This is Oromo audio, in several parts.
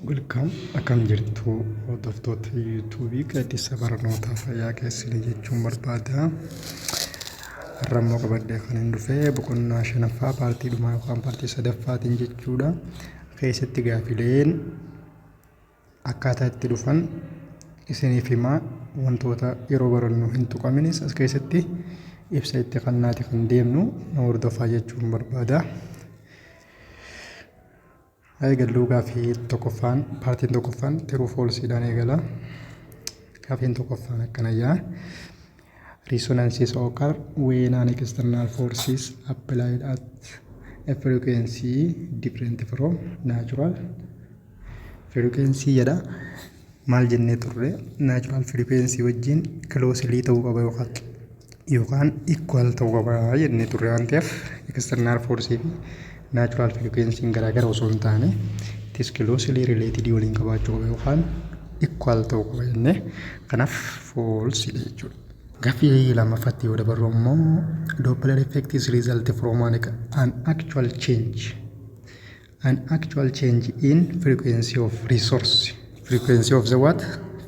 Welcome akkam jirtu hordoftoota yuutuubii gaaddisa barnootaa fayyaa keessanii jechuun barbaada. Har'ammoo qabadee kan hin dhufee boqonnaa shanaffaa paartii dhumaa yookaan paartii sadaffaatiin jechuudha. Keessatti gaafileen akkaataa itti dhufan isiniif himaa, wantoota yeroo barannu hin tuqaminis as keessatti ibsa itti kannaati kan deemnu na hordofaa jechuun barbaada. Eegaluu gaafii tokkoffaan paartiin tokkoffaan tiruu foolsiidhaan eegala. Gaafiin tokkoffaan akkanayyaa. Resonances occur when an external forces applied at a frequency different from natural frequency jedha. Maal jennee turre natural frequency wajjin closely ta'uu qaba yookaan equal ta'uu qaba jennee turre waan ta'eef external forces fi natural frequency garaagara osoo hin taane it is closely related waliin qabaachuu qaba yookaan equal ta'uu qaba jennee kanaaf false jechuudha. Gaafii lammaffatti yoo dabarru immoo Doppler effect is result from an actual change in frequency of resource. Frequency of the what?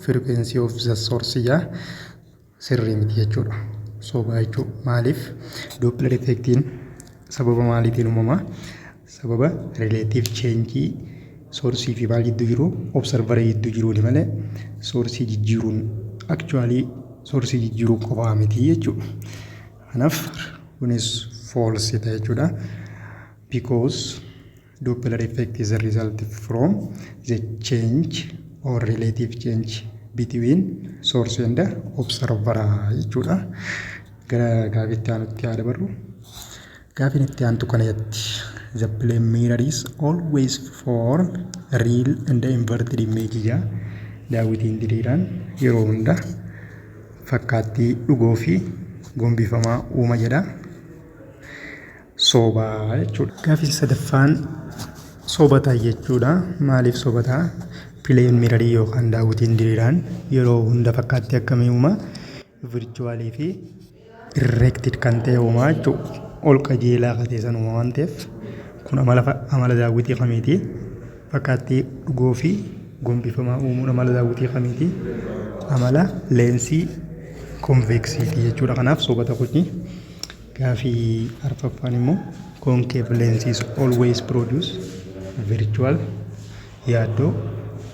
Frequency of the source yaa sirrii miti jechuudha. Sobaa jechuudha. Maaliif Doppler effectiin sababa maaliitiin uumamaa? Sababa relative change source fi maal jidduu jiru observer jidduu jiruuni malee source jijjiiruun actually source jijjiiruu qofaa miti jechuudha. Kanaaf kunis false ta'e jechuudha. Because Doppler effect is a result from the change or relative change between source and the observer jechuudha. Gara gaafiitti aanutti haa dabarru. Gaafiin itti aantu kanatti the plane mirror is always for real and inverted image jaa daawwitiin diriiraan yeroo hunda fakkaattii dhugoo fi gombifamaa uuma jedha. Sobaa jechuudha. Gaafiin sadaffaan sobataa jechuudha. Maaliif sobataa? Plane mirror yookaan daawwitiin diriiraan yeroo hunda fakkaattii akkamii uuma? Virtually fi erected kan ta'e uumaa jechuudha. Ol qajeelaa qateessan uuma waan ta'eef kun amala daawwitii kamiiti? Fakkaattii dhugoo fi gombifamaa uumuun amala daawwitii kamiiti? Amala leensii konveksiitii jechuudha. Kanaaf sobata kuni. Gaafii arfaffaan immoo concave lenses always produce virtual yaaddoo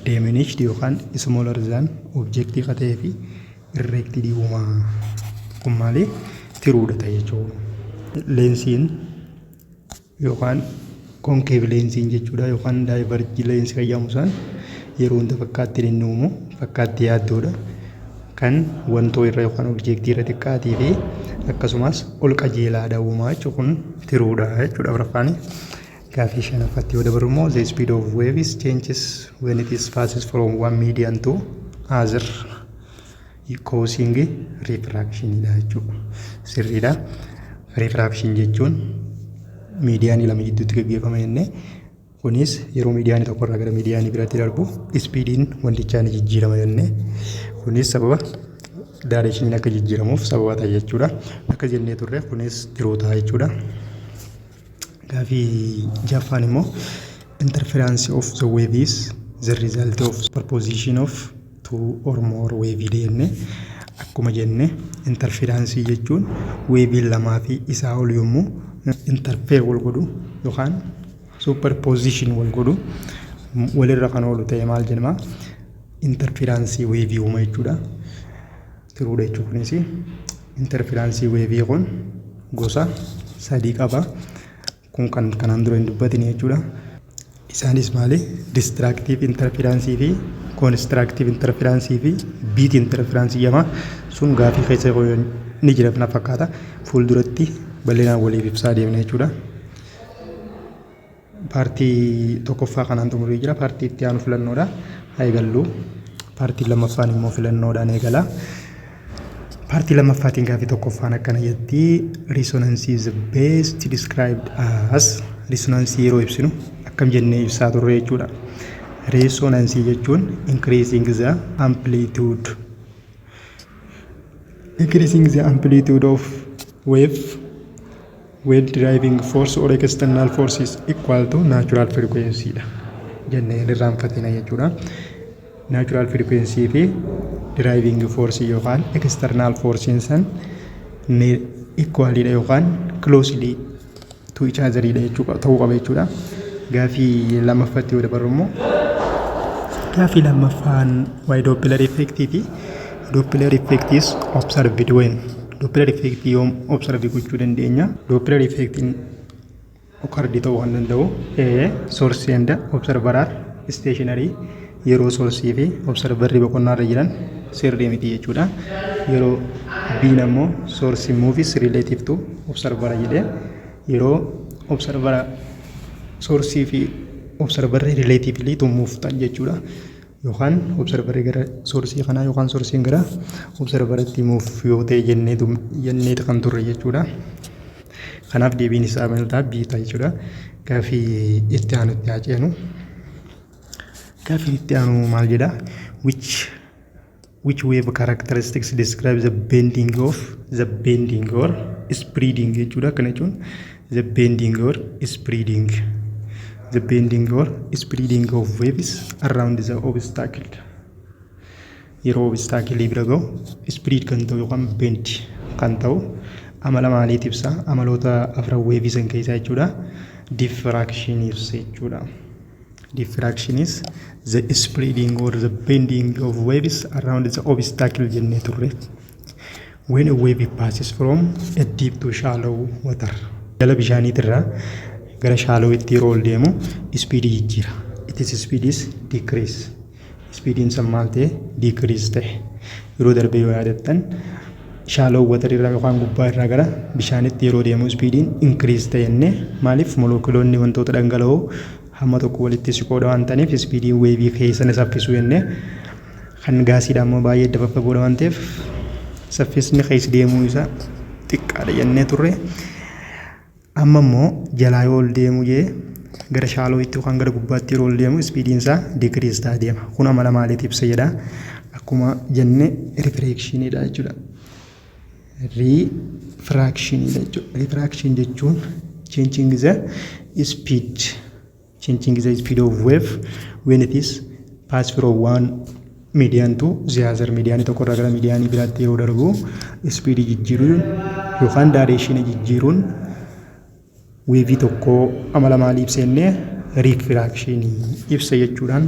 diminished yookaan smaller than objectii qatee fi erected uumaa. Kun maali? Tiruudha ta'e jechuudha. Leensiin yookaan concave lensiin jechuudha yookaan diverge lens fayyadamuudhaan yeroo hunda fakkaattiin inni uumu fakkaattii yaaddoodha kan wantoo irra yookaan objektii irra xiqqaatii fi akkasumas ol qajeelaadha uumaa jechuudha. Kun tiruudha jechuudha. Afuraffaan gaafii shanaffatti yoo dabarru immoo the speed of waves changes when it is passes from one medium to other causing refraction jechuudha. Sirriidha. Refraction jechuun miidiyaanii lama gidduutti gaggeeffama jennee kunis yeroo miidiyaanii tokko irraa gara miidiyaanii biraatti darbu ispiidiin wantichaa ni jijjiirama jennee kunis sababa daayireekshiniin akka jijjiiramuuf sababa ta'a jechuudha. Akka jennee turre kunis tiroota jechuudha. Gaafii jaffaan immoo interference of the wave is the result of superposition of two or more wave jennee akkuma jenne interference jechuun weeviin lamaa fi isaa ol yommuu interfere wal godhu yookaan superposition wal godhu walirra kan oolu ta'e maal jenna? Interference weevii uuma jechuudha. Tiruudha jechuun kunis interference weevii kun gosa sadii qaba. Kun kan kanaan dura hin dubbatin jechuudha. Isaanis maali? Destructive interference fi constructive interference fi beat interference jedhama. Sun gaafii keessa ni jira na fakkaata. Fuulduratti bal'inaan waliif ibsaa deemna jechuudha. Paartii tokkoffaa kanaan xumurii jira. Paartii itti aanu filannoodha. Haa eegallu. Paartii lammaffaan immoo filannoodhaan eegala. Paartii lammaffaatiin gaafii tokkoffaan akkana jetti. Resonance is best described as resonance yeroo ibsinu akkam jennee ibsaa turre jechuudha. Resonance jechuun increasing the amplitude of wave when driving force or external force is equal to natural frequency. jennee irraanfatina jechuudha. Natural frequency fi driving force yookaan external force san equally dha yookaan closely to each other dha jechuudha ta'uu qaba jechuudha. Gaafii lammaffatti yoo dabarru immoo gaafii lammaffaan waa'ee Doppler effect fi Doppler effect is observed when Doppler effect yoom observe gochuu dandeenya. Doppler effect occurred ta'uu kan danda'u source and observer are stationary yeroo source fi observer boqonnaa irra jiran sirrii miti jechuudha. Yeroo B ammoo source moves relative to observer jedhee yeroo observer source fi observer relatively to move ta'an jechuudha. Yookaan observer gara source kanaa yookaan source gara observer itti move yoo ta'e jennee kan turre jechuudha. Kanaaf deebiin isaa maltaa B ta'a jechuudha. Gaafii itti aanutti haa ceenu. Gaafii itti aanu maal jedha? Which wave characteristics describe the bending or spreading jechuudha. Kana jechuun the bending or spreading of waves around the obstacle. Yeroo obstacle bira gahu spread kan ta'u yookaan bend kan ta'u amala maaliif ibsa? Amaloota afran wave san keessaa jechuudha. Diffraction ibsa jechuudha. Diffraction is the spreading or the bending of waves around the obstacle jennee turre. When a wave passes from a deep to shallow water. Jala bishaaniitirraa gara shallow itti yeroo ol deemu speed jijjiira. Its speed is decrease. Speediin san maal ta'e decrease ta'e. Yeroo darbee yoo yaadattan shallow water irraa yookaan gubbaa irraa gara bishaanitti yeroo deemu speediin increase ta'e jennee maaliif molookiloonni wantoota dhangala'oo hamma tokko walitti siqoodha waan ta'eef speediin weevii keessa saffisu jennee kan gaasiidha ammoo baay'ee dafa fagoodha waan ta'eef saffisni keessa deemuu isaa xiqqaadha jennee turre. Amma immoo jalaa yoo ol deemu jee gara shaaloo itti yookaan gara gubbaatti yeroo ol deemu speediin isaa decrease ta'aa deema. Kun amala maaliif ibsa jedha? Akkuma jenne refractionidha jechuudha. Refractionidha jechuudha. Refraction jechuun changing the speed of wave when it is pass from one median to the other median tokko irraa gara median biraatti yeroo darbu speed jijjiiruun yookaan direction jijjiiruun wave tokko amala maalii ibsennee refraction ibsa jechuudhaan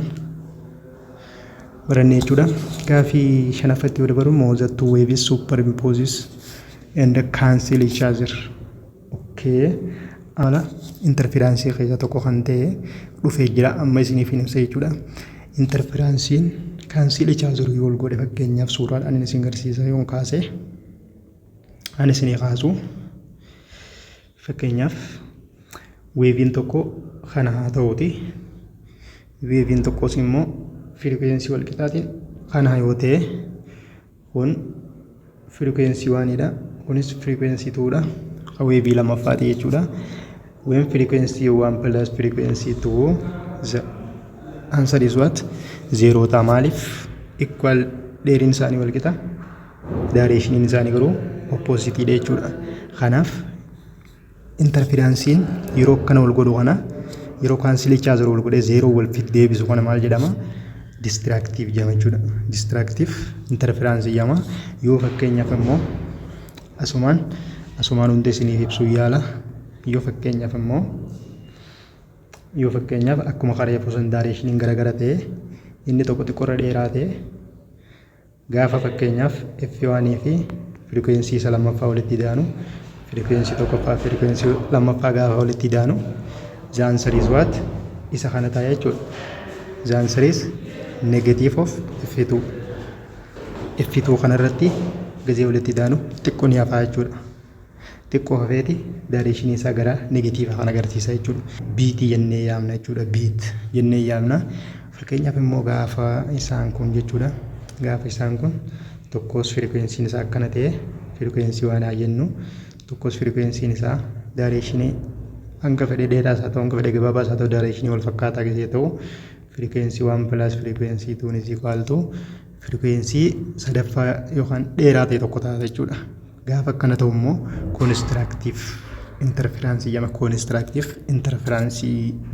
baranne jechuudha. Gaafii shanaffatti yoo dabaru the two waves superimposes and cancel each other. Okay. Ala interference keessa tokko kan ta'e dhufee jira amma isiniif hin ibsa jechuudha. Interferencein cancel each other yoo godhe fakkeenyaaf suuraadhaan ani isin agarsiisa yoon kaase ani isin kaasu fakkeenyaaf weeviin tokko kana haa ta'uuti weeviin tokkos immoo frequency wal qixaatiin kana yoo ta'e kun frequency 1 dha kunis frequency 2 dha weevii lamaffaati jechuudha. When frequency 1 plus frequency 2 the answer is what? 0 ta maalif equal dheerin isaanii wal qixa direction isaanii garuu opposite dha jechuudha. Kanaaf interferencein yeroo kana wal godhu kana yeroo cancel each other wal godhe 0 wal fit deebisu kana maal jedhama? Destructive jedhama jechuudha. Destructive interference jedhama. Yoo fakkeenyaaf immoo asumaan hundee isiniif ibsuu yaala. Yoo fakkeenyaaf akkuma karee fuusan direction garagara ta'e inni tokko xiqqoorra dheeraa ta'e gaafa fakkeenyaaf F1 fi frequency isa lammaffaa walitti daanu frequency tokkoffaa frequency lammaffaa gaafa walitti daanu the answer is what? Isa kana ta'a jechuudha. The answer is negative of F2. F2 kanarratti gazee walitti daanu xiqqoo ni hafaa jechuudha. Xiqqoo hafeeti direction isaa gara negative kan agarsiisa jechuudha. Beat jennee yaamna jechuudha. Beat jennee yaamna. Fakkeenyaaf immoo gaafa isaan kun jechuudha. Gaafa isaan kun tokkos frequency isaa akkana ta'e frequency waan jennu tokkos frequency isaa direction hanga fedhe dheeraa isaa ta'u hanga fedhe gabaabaa isaa ta'u direction wal fakkaataa gisee ta'u frequency 1 plus frequency 2 is equal to frequency sadaffaa yookaan dheeraa ta'e tokko ta'a jechuudha. Gaafa akkana ta'u immoo constructive interference jedhama. Constructive interference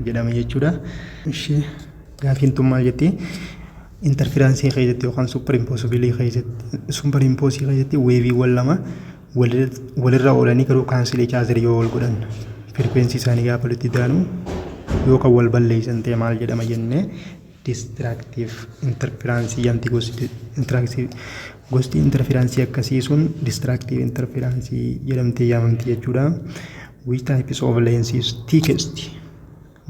jedhama jechuudha. Gaafiin tun maal jetti? Interferaansii keessatti yookaan superiimpoosibilii keessatti weeviiwwan lama walirra oolanii garuu kaansilii chaarzii yoo wal godhan firikwensii isaanii gaafa walitti daanu yookaan wal balleessan ta'e maal jedhama jennee distraaktiiv interferaansii yanti gosti interferaansii akkasii sun distraaktiiv interferaansii jedhamtee yaamamti jechuudha. Which types of lenses thickest?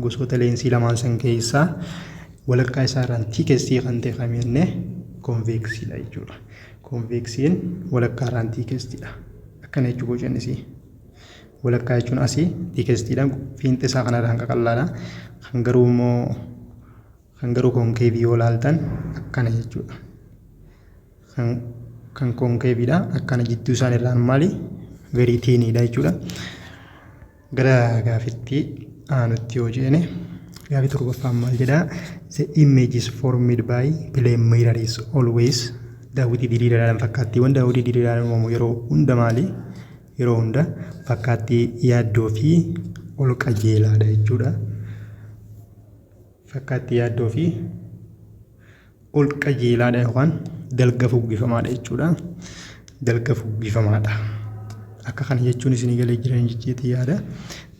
Gosoota leensii lamaan san keessaa walakkaa isaarraan thickestii kan ta'e kam jennee konveeksiidha jechuudha. Konveeksiin walakkaarraan thickestiidha. Akkana jechuudha jennisii. Walakkaa jechuun asii thickestiidha. Fiinti isaa kanarraan qaqallaadha. Kan garuu konkeevii yoo laaltan akkana jechuudha. Kan konkeeviidha. Akkana jidduu isaan irraan maali? Very thinidha jechuudha. Gara gaafitti aanutti yoo jeene gaafii torbaffaan maal jedhaa? The image is formed by plane mirror is always daawwitii diriiraadhaan fakkaattiiwwan daawwitii diriiraadhaan uumamu yeroo hunda maali? Yeroo hunda fakkaattii yaaddoo fi ol qajeelaadha jechuudha. Fakkaattii yaaddoo fi ol qajeelaadha yookaan dalga fuuggifamaadha jechuudha. Dalga fuuggifamaadha. Akka kana jechuun isinii galee jiran jechuuti yaada.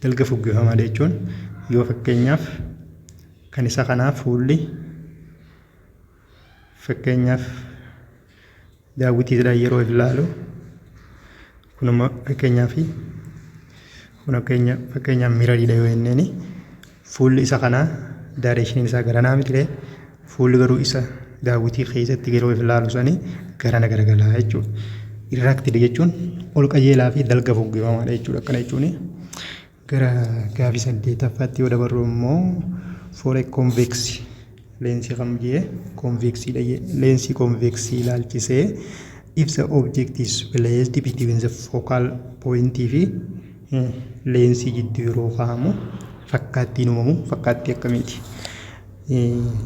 Dalga fuuggifamaadha jechuun yoo fakkeenyaaf kan isa kanaaf fuulli fakkeenyaaf daawwitiidhaan yeroo ilaalu kunuma fakkeenyaaf mirariidha yoo jenneeni fuulli isa kanaa daareeshiniin isaa garanaa miti fuulli garuu isa daawwitii keessatti yeroo ilaalu sanii garana garagalaa jechuudha. Irraaktiidha jechuun ol qajeelaa fi dalga fuuggifamaadha jechuudha. Akkana jechuun gara gaafii 8ffaatti yoo dabarru immoo for a convex leensii kam jee convexiidha. Leensii convexii ilaalchisee if the object is placed between the focal point fi leensii jidduu yeroo kaa'amu fakkaattiin uumamu fakkaattii akkamiiti?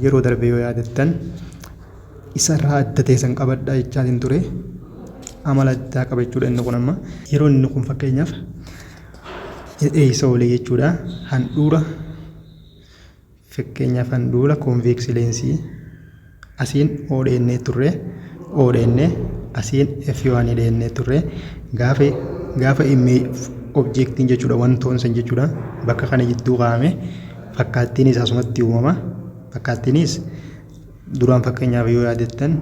Yeroo darbe yoo yaadattan isarraa adda ta'e san qabadhaa jechaatiin ture. Amala addaa qaba jechuudha inni kun amma yeroo inni kun fakkeenyaaf eessa oolee jechuudha. Handhuura konveeksii leensii asiin oodheennee turre asiin F1 dheennee turre gaafa objektiin jechuudha wantoon san jechuudha bakka kana jidduu kaa'ame fakkaattiin isaa asumatti uumama. Fakkaattiinis duraan fakkeenyaaf yoo yaadattan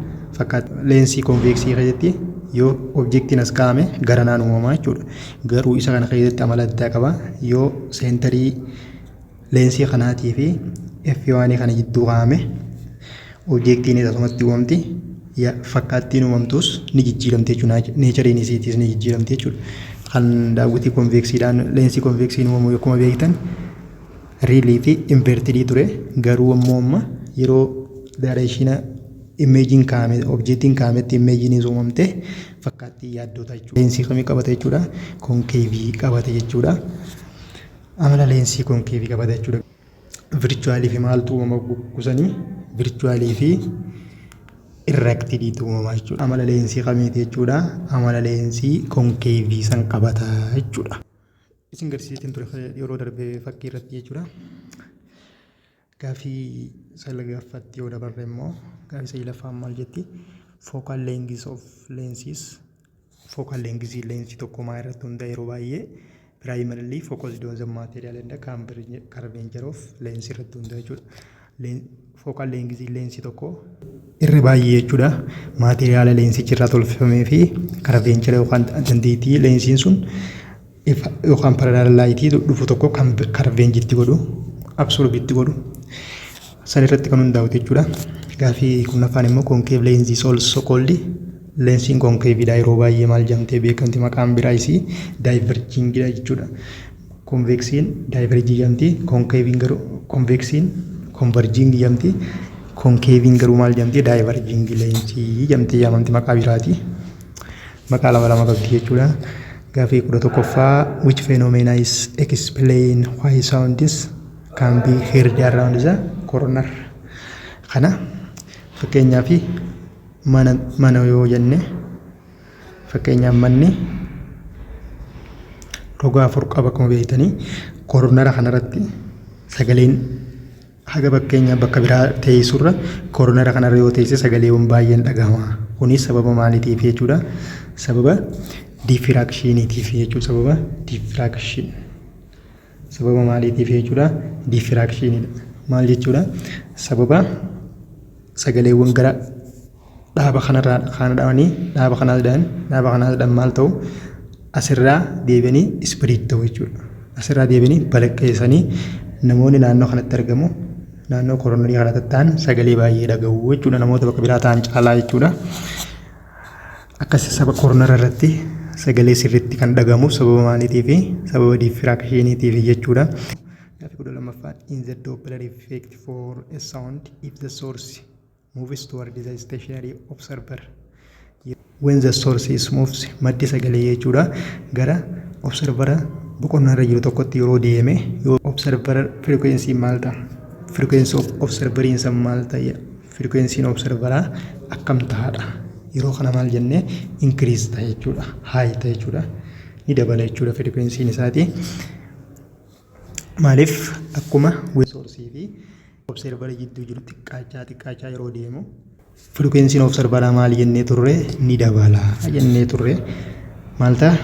leensii konveeksii keessatti yoo objektiin as kaa'ame garanaan uumama jechuudha. Garuu isa kana keessatti amala addaa qaba. Yoo seentarii leensii kanaatii fi F1 kana jidduu kaa'ame objektiin asumatti uumamti. Fakkaattiin uumamtus ni jijjiiramti jechuudha. Neechariin isiitiis ni jijjiiramti jechuudha. Kan daawwitii konveeksiidhaan leensii konveeksiin uumamu akkuma beektan riilii fi invertidii ture. Garuu ammoo amma yeroo daareeshina imeejiin kaa'ame objektiin kaa'ametti imeejiin uumamte fakkaattii yaaddoota jechuudha. Leensii kamii qabata jechuudha? Konkeevii qabata jechuudha. Amala leensii konkeevii qabata jechuudha. Virchuwaalii fi maaltu uumama gugusanii? Virchuwaalii fi irraaktidiitu uumama jechuudha. Amala leensii kamiiti jechuudha? Amala leensii konkeevii san qabata jechuudha. Isin garsiisatiin ture yeroo darbee fakkii irratti jechuudha. Gaafii salgaffaatti yoo dabarre immoo gaafii saglaffaan maal jetti? Focal length of lenses. Focal length leensii tokko maa irratti hundaa'e yeroo baay'ee primarily focused on the material and the curvature of lens irratti hundaa'e jechuudha. Focal length leensii tokko irra baay'ee jechuudha materiyaala leensichi irraa tolfamee fi curvature yookaan dandeettii leensiin sun yookaan parallel laayitii dhufu tokko kan curvature godhu absolute godhu san irratti kan hundaa'u jechuudha. Gaafii kurnaffaan immoo concave lens is also called lensiin konkeeviidha. Yeroo baay'ee maal jedhamtee beekamti? Maqaan biraa isii daayivarjingidha jechuudha. Konveeksiin daayivarjii jedhamti. Konkeeviin garuu konveeksiin konvarjingii jedhamti. Konkeeviin garuu maal jedhamti? Daayivarjingii leensii jedhamtee yaamamti maqaa biraati. Maqaa lama qabdi jechuudha. Gaafii 11ffaa which phenomena is explain why sounds can be heard around the corner? Kana fakkeenyaaf mana yoo jenne fakkeenyaaf manni roga afur qaba akkuma beektanii kornara kanarratti sagaleen haga bakkeenya bakka biraa teessurra koornara kanarra yoo teesse sagaleewwan baay'een dhagahama. Kunis sababa maaliitiif jechuudha? Sababa diffractioniitiif jechuudha. Sababa maaliitiif jechuudha? Diffractioniidha. Maal jechuudha? Sababa sagaleewwan gara dhaaba kanarraa dhaaba kanaadhaan maal ta'u asirraa deebi'anii ispiriit ta'u jechuudha. Asirraa deebi'anii balaqqeessanii namoonni naannoo kanatti argamu naannoo kooronarii kanatti ta'an sagalee baay'ee dhaga'u jechuudha. Namoota bakka biraa ta'an caalaa jechuudha. Akkasii sababa kooronarii irratti sagalee sirriitti kan dhagamu sababa maaliitiif? Sababa diffractioniitiif jechuudha. Gaaffii 12ffaan in the Doppler effect for a sound if the source moves toward the stationary observer. When the source is moves maddi sagalee jechuudha gara observera boqonnaa irra jiru tokkotti yeroo deeme yoo observer frequency maal ta'a? Frequency of observeriin san maal ta'a? Frequency observeraa akkam ta'aadha? Yeroo kana maal jennee increase ta'a jechuudha. High ta'a jechuudha. Ni dabala jechuudha frequency'n isaati. Maaliif akkuma source fi observer jidduu jiru xiqqaachaa yeroo deemu frequency'n observeraa maal jennee turre ni dabala jennee turre maal ta'a?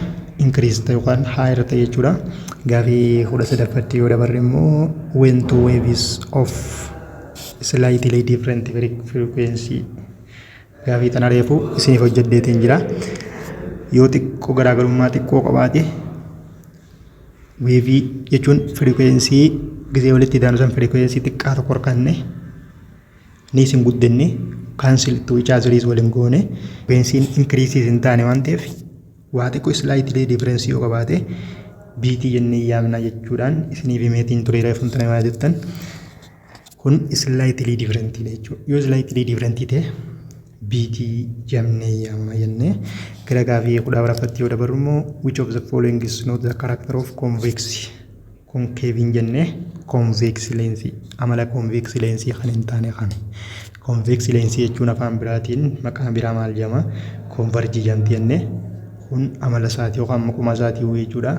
Increase ta'a yookaan higher ta'a jechuudha. Gaaffii 13ffatti yoo dabarre immoo when two waves of slightly different frequency. Gaaffii tana reefu isiniif hojjedheetiin jira. Yoo xiqqoo garaagarummaa xiqqoo qabaate weevii jechuun frequency gisee walitti daanu san frequency xiqqaa tokko harkanne ni isin guddinne cancel to each other waliin goone frequency increases hin taane waan ta'eef waa xiqqoo slightly difference yoo qabaate BT jennee yaamna jechuudhaan isiniif himeetiin ture reefuun tana maa jettan kun slightly different jechuudha. Yoo slightly different ta'e BT jennee yaamna jennee gara gaaffii 14ffatti yoo dabarru immoo which of the following is not the character of convex concave jennee convex lens amala convex lens kan hin taane kan convex lens jechuun afaan biraatiin maqaan biraa maal jedhama? Convergent jennee kun amala isaati yookaan maquma isaati jechuudha.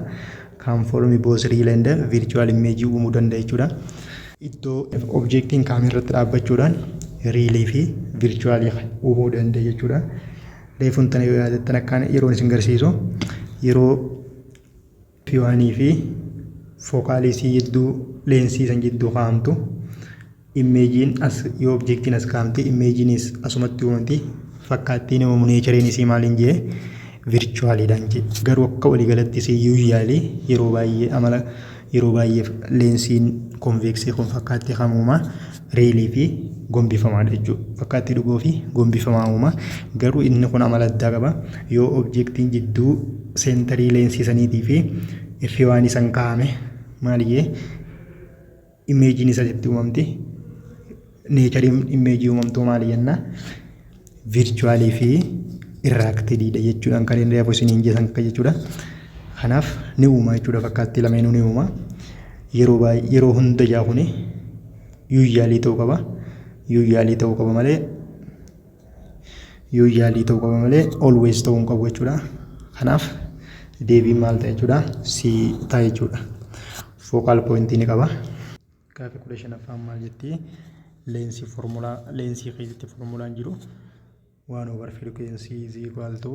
Kan form both real and virtual image uumuu danda'a jechuudha. Iddoo objectiin kaameerratti dhaabbachuudhaan real fi virtual uumuu danda'a jechuudha. Reefuun tana yoo yaadattan akkaan yeroon isin garsiisu yeroo P1 fi fookaalisii jidduu leensii san jidduu kaa'amtu imeejiin as yoo objectiin as kaa'amte imeejiinis asumatti uumamti fakkaattiin uumamu neechariin isii maaliin jee virtualiidhaan jee garuu akka waliigalatti isii usually yeroo baay'ee leensiin konveeksii kun fakkaattii hamuuma reelii fi gombifamaadha jechuudha. Fakkaattii dhugoo fi gombifamaa uuma garuu inni kun amala addaa qaba. Yoo objectiin jidduu seentarii leensii saniitii fi ifi waan isan kaa'ame maaliyyee imeejiin isatti uumamti. Neechariin imeejii uumamtuu maali jenna? Virtualii fi irraaktidiidha jechuudhaan kan inni reefu isiniin jeesan akka jechuudha. Kanaaf ni uuma jechuudha fakkaattii lameenuu ni uuma. Yeroo hunda jaakuni usually ta'uu qaba. Usually ta'uu qaba malee always ta'uu hin qabu jechuudha. Kanaaf deebiin maal ta'a jechuudha? C ta'a jechuudha. Focal point ni qaba. Gaaffii 15ffaan maal jetti? Leensii keessatti formulaan jiru 1 over frequency is equal to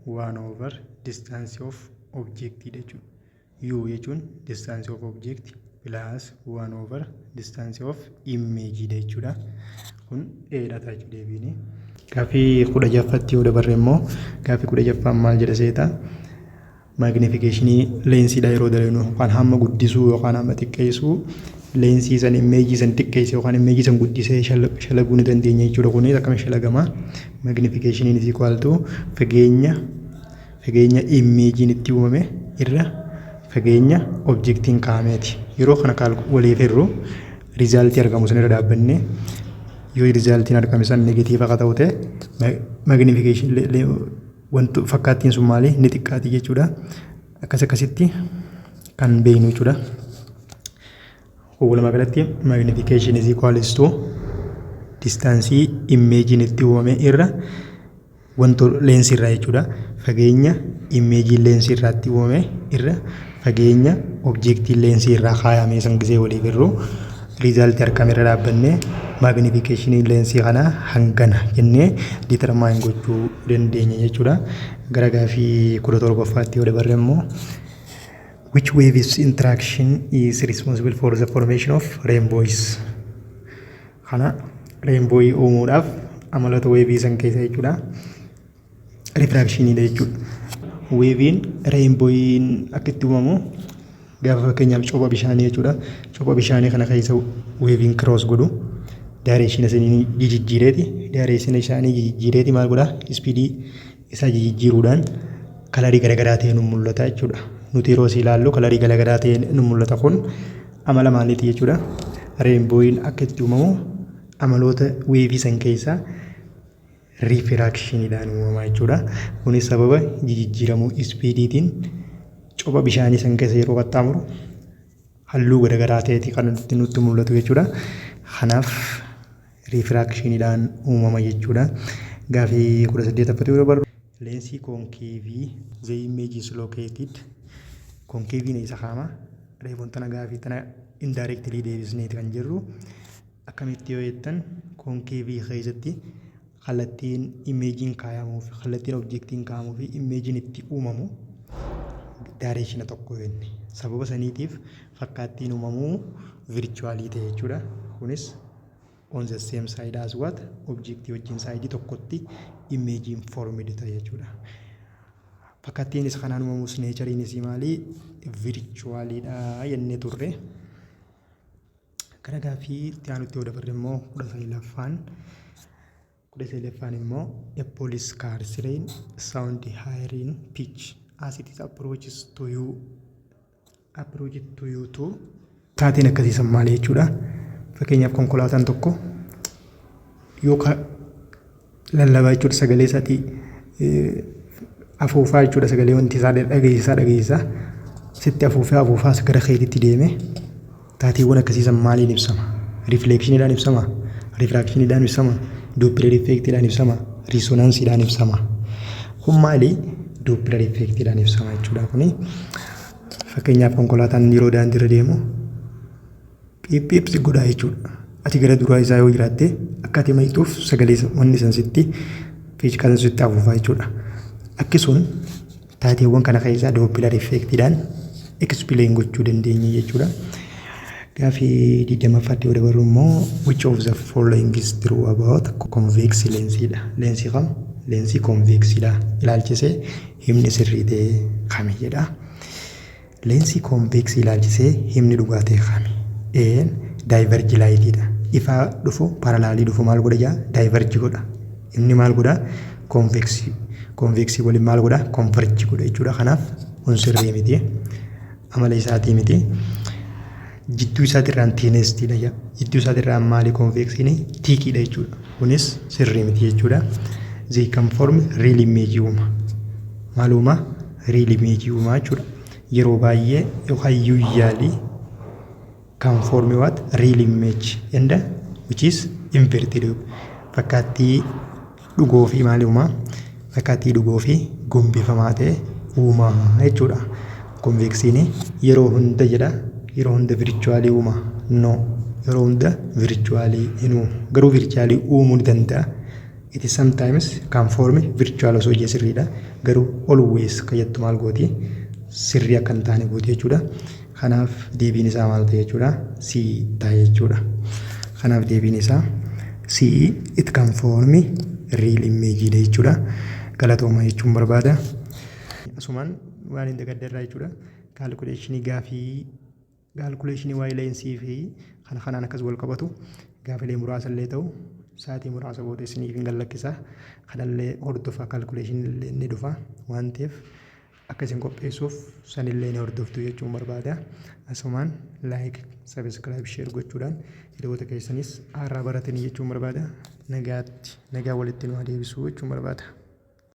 1 over distance of object jechuudha. U jechuun distance of object plus 1 over distance of image jechuudha. Kun dheeraa ta'a jechuudha deebiin. Gaaffii 16ffatti yoo dabarre immoo gaaffii 16ffaan maal jedha seeta? Magnification leensiidha yeroo dalenu yookaan hamma guddisuu yookaan hamma xiqqeessuu leensii san imeejii san xiqqeesse yookaan imeejii san guddisee shalaguu ni dandeenya jechuudha. Kunis akkama shalagama magnification is equal to fageenya imeejiin itti uumame irra fageenya objectiin kaa'ameeti. Yeroo kana waliif hirru rizaaltii argamu san irra dhaabbanne yoo rizaaltiin argame san negatiiva akka ta'u ta'e magnification wanti fakkaattiin sun maali ni xiqqaati jechuudha. Akkasitti kan beeknu jechuudha. Walumaa galatti magnification is equals to distance imeejiin itti uumame irra wanto leensii irraa jechuudha. Fageenya imeejiin leensii irraatti uumame irra fageenya objectiin leensii irraa kaayamee san gisee waliif hirru riizaaltii harkamirra dhaabbannee maagnifiikeeshinii leensii kanaa hangana jennee diitarmaayin gochuu dandeenya jechuudha. Gara gaafii 17ffaatti yoo dabarre immoo which waves interaction is responsible for the formation of rainbows? Kana rainbow uumuudhaaf amaloota weevii san keessa jechuudha. Refractionidha jechuudha. Weeviin rainbowiin akka itti uumamu gaafa fakkeenyaaf copha bishaanii jechuudha. Copha bishaanii kana keessa weeviin cross godhu direction isaanii jijjiireeti. Direction isaanii jijjiireeti maal godha? Speedii isaa jijjiiruudhaan kalarii garaagaraa ta'e nu mul'ata jechuudha. Nuti yeroo si ilaallu kalarii garaagaraa ta'e nu mul'ata kun amala maaliiti jechuudha. Rainbowiin akka itti uumamu amaloota weevii san keessaa refractionidhaan uumama jechuudha. Kunis sababa jijjiiramuu speediitiin copha bishaanii san keessa yeroo qaxxaamuru halluu garaagaraa ta'eeti kan nutti mul'atu jechuudha. Kanaaf refractionidhaan uumama jechuudha. Gaafii 18ffatti yoo dabarru leensii konkeevii the image is located konkeeviin isa kaama reefoon tana gaafii tana indirectly deebisneeti kan jirru akkamitti yoo jettan konkeevii keessatti kallattiin imeejiin kaayamuu fi kallattiin objektiin kaayamuu fi imeejiin itti uumamu daareeshina tokko jenne sababa saniitiif fakkaattiin uumamuu virtuaalii ta'e jechuudha. Kunis on the same side as what objectii wajjin saayidii tokkotti imeejiin formed ta'e jechuudha. Fakkaattiin isa kanaan uumamus neechariin isii maali virtuaaliidha jennee turre. Gara gaafii itti aanutti yoo dabarre immoo 19ffaan immoo a police car siren sound higher in pitch as it approaches to you too. Taateen akkasiisan maali jechuudha. Fakkeenyaaf konkolaataan tokko yookaan lallabaa jechuudha sagalee isaatii afuufaa jechuudha sagalee wanti isaa dhageessisaa sitti afuufaa gara keetitti deeme taateewwan akkasiisan maaliin ibsama? Rifleekshiniidhaan ibsama? Rifraakshiniidhaan ibsama? Dooppilar effektiidhaan ibsama? Riisonaansiidhaan ibsama? Kun maali? Dooppilar effektiidhaan ibsama jechuudha. Kuni fakkeenyaaf konkolaataan yeroo daandiirra deemu phiipsi godhaa jechuudha. Ati gara duraa isaa yoo jiraatte akka ati mayituuf sagalee wanni san sitti fiichikaala sitti afuufaa jechuudha. Akkasumas taateewwan kana keessaa dooppilar effektiidhaan explain gochuu dandeenya jechuudha. Gaafii 20ffaatti yoo dabarru immoo which of the following is true about convex lensiidha. Leensii kam? Leensii convexidha. Ilaalchisee himni sirrii ta'e kami jedha. Leensii convex ilaalchisee himni dhugaa ta'e kami? Diverge lightidha. Ifaa dhufu paralaalii dhufu maal godha jaa? Diverge godha. Inni maal godha? Convexii waliin maal godha? Converge godha jechuudha. Kanaaf kun sirrii miti. Amala isaatii miti. Jidduu isaatirraan tiinestiidha. Jidduu isaatirraan maali convexiin? Tiikiidha jechuudha. Kunis sirrii miti jechuudha. They can form real image uuma. Maal uuma? Real image uuma jechuudha. Yeroo baay'ee yookaan usually can form what? Real image and which is inverted. Fakkaattii dhugoo fi maali uuma? Fakkaattii dhugoo fi gombifamaa ta'e uuma jechuudha. Convexiin yeroo hunda jedha. Yeroo hunda virtuaalii uuma? No. Yeroo hunda virtuaalii hin uumu. Garuu virtuaalii uumuu ni danda'a. It is sometimes can form virtual osoo ijee sirriidha. Garuu always kayyattu maal gooti? Sirrii akka hin taane gooti jechuudha. Kanaaf deebiin isaa maal ta'e jechuudha? C ta'e jechuudha. Kanaaf deebiin isaa C it can form real image jechuudha. Galatooma jechuun barbaada. Asumaan waan hin dagaddarraa jechuudha. Kaalkuleeshinii waa'ee leensii fi kanaan akkas wal qabatu gaafilee muraasa illee ta'u sa'aatii muraasa booda isiniif hin gallakkisa. Kanallee hordofaa kaalkuleeshinii ni dhufa waan ta'eef akkasiin qopheessuuf sanillee ni hordoftu jechuun barbaada. Asumaan laayik, sabiskiraayib, sheer gochuudhaan hiriyoota keessanis haaraa baratanii jechuun barbaada. Nagaa walitti nu adeebisuu jechuun barbaada.